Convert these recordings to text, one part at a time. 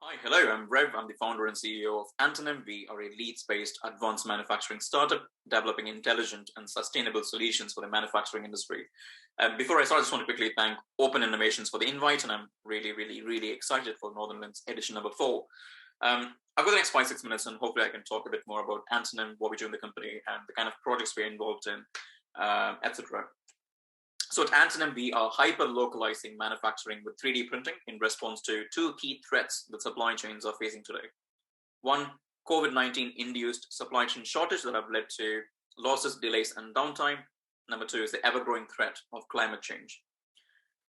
Hi, hello, I'm Rev. I'm the founder and CEO of ANTONYM. We are a Leeds-based advanced manufacturing startup developing intelligent and sustainable solutions for the manufacturing industry. Before I start, I just want to quickly thank Open Innovations for the invite, and I'm really excited for Northernlands edition number 4. I've got the next 5-6 minutes, and hopefully I can talk a bit more about ANTONYM, what we do in the company, and the kind of projects we're involved in, etc. So at ANTONYM, we are hyper-localizing manufacturing with 3D printing in response to two key threats that supply chains are facing today. One, COVID-19 induced supply chain shortage that have led to losses, delays, and downtime. Number two is the ever-growing threat of climate change.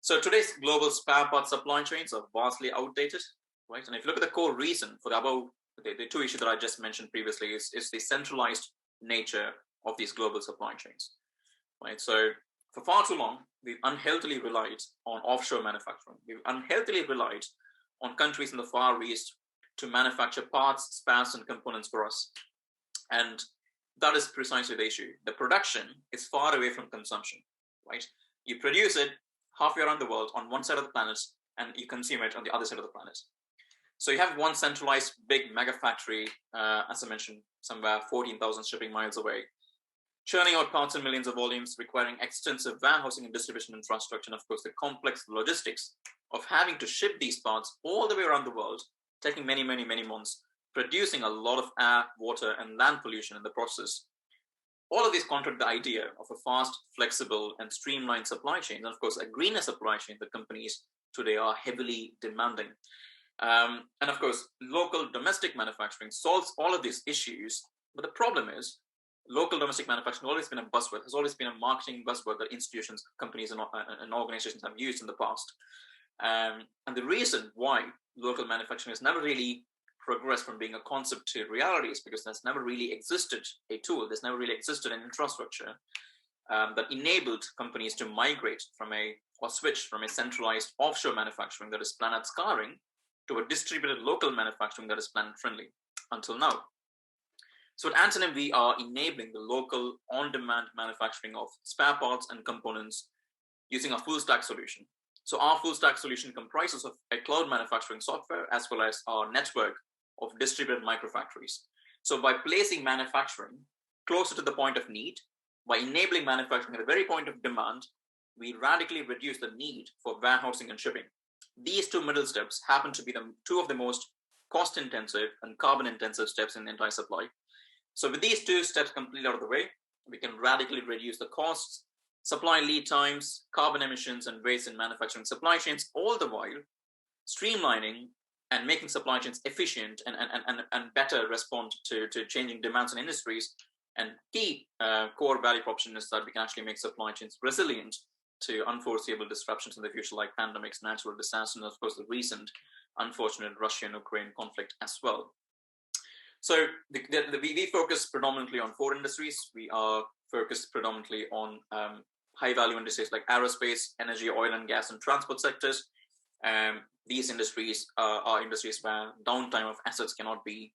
So today's global spare parts supply chains are vastly outdated, right? And if you look at the core reason for the above, the two issues that I just mentioned previously is the centralized nature of these global supply chains, right? So for far too long, we've unhealthily relied on offshore manufacturing. We've unhealthily relied on countries in the Far East to manufacture parts, spares, and components for us. And that is precisely the issue. The production is far away from consumption, right? You produce it halfway around the world on one side of the planet, and you consume it on the other side of the planet. So you have one centralized big mega factory, as I mentioned, somewhere 14,000 shipping miles away, churning out parts in millions of volumes, requiring extensive warehousing and distribution infrastructure, and of course the complex logistics of having to ship these parts all the way around the world, taking many months, producing a lot of air, water, and land pollution in the process. All of these contradict the idea of a fast, flexible, and streamlined supply chain, and of course a greener supply chain that companies today are heavily demanding. And of course, local domestic manufacturing solves all of these issues, but the problem is local domestic manufacturing has always been a buzzword, has always been a marketing buzzword that institutions, companies, and organizations have used in the past. And the reason why local manufacturing has never really progressed from being a concept to reality is because there's never really existed a tool, there's never really existed an infrastructure that enabled companies to migrate or switch from a centralized offshore manufacturing that is planet scarring to a distributed local manufacturing that is planet friendly until now. So at ANTONYM, we are enabling the local on-demand manufacturing of spare parts and components using a full-stack solution. So our full-stack solution comprises of a cloud manufacturing software as well as our network of distributed microfactories. So by placing manufacturing closer to the point of need, by enabling manufacturing at the very point of demand, we radically reduce the need for warehousing and shipping. These two middle steps happen to be two of the most cost-intensive and carbon-intensive steps in the entire supply. So with these two steps completely out of the way, we can radically reduce the costs, supply lead times, carbon emissions, and waste in manufacturing supply chains, all the while streamlining and making supply chains efficient and better respond to changing demands in industries. And key core value proposition is that we can actually make supply chains resilient to unforeseeable disruptions in the future, like pandemics, natural disasters, and of course the recent unfortunate Russia-Ukraine conflict as well. So we focus predominantly on 4 industries. We are focused predominantly on high-value industries like aerospace, energy, oil and gas, and transport sectors. These industries are industries where downtime of assets cannot be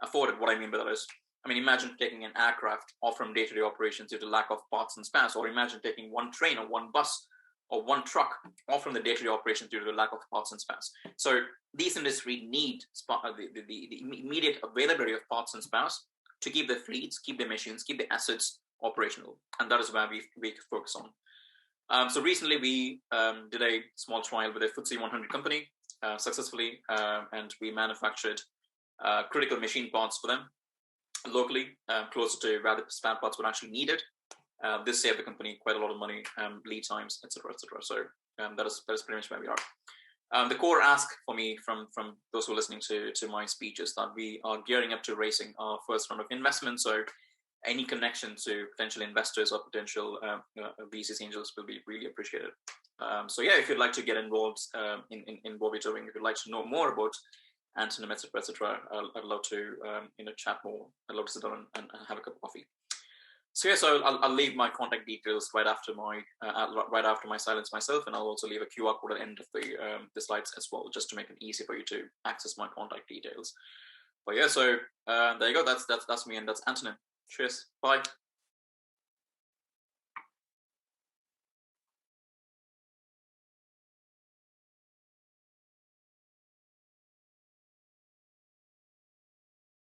afforded. What I mean by that is, imagine taking an aircraft off from day-to-day operations due to lack of parts and spares, or imagine taking one train or one bus or one truck off from the day-to-day operations due to the lack of parts and spares. So these industries need the immediate availability of parts and spares to keep the fleets, keep the machines, keep the assets operational. And that is where we focus on. So recently we did a small trial with a FTSE 100 company successfully, and we manufactured critical machine parts for them locally, closer to where the spare parts were actually needed. This saved the company quite a lot of money, lead times, etc. So that is pretty much where we are. The core ask for me from those who are listening to my speech is that we are gearing up to raising our first round of investment. So any connection to potential investors or potential VCs angels will be really appreciated. So yeah, if you'd like to get involved in what we're doing, if you'd like to know more about ANTONYM, etc., I'd love to chat more. I'd love to sit down and have a cup of coffee. So yeah, so I'll leave my contact details right after my silence myself, and I'll also leave a QR code at the end of the slides as well, just to make it easy for you to access my contact details. But yeah, so there you go. That's me, and that's ANTONYM. Cheers. Bye.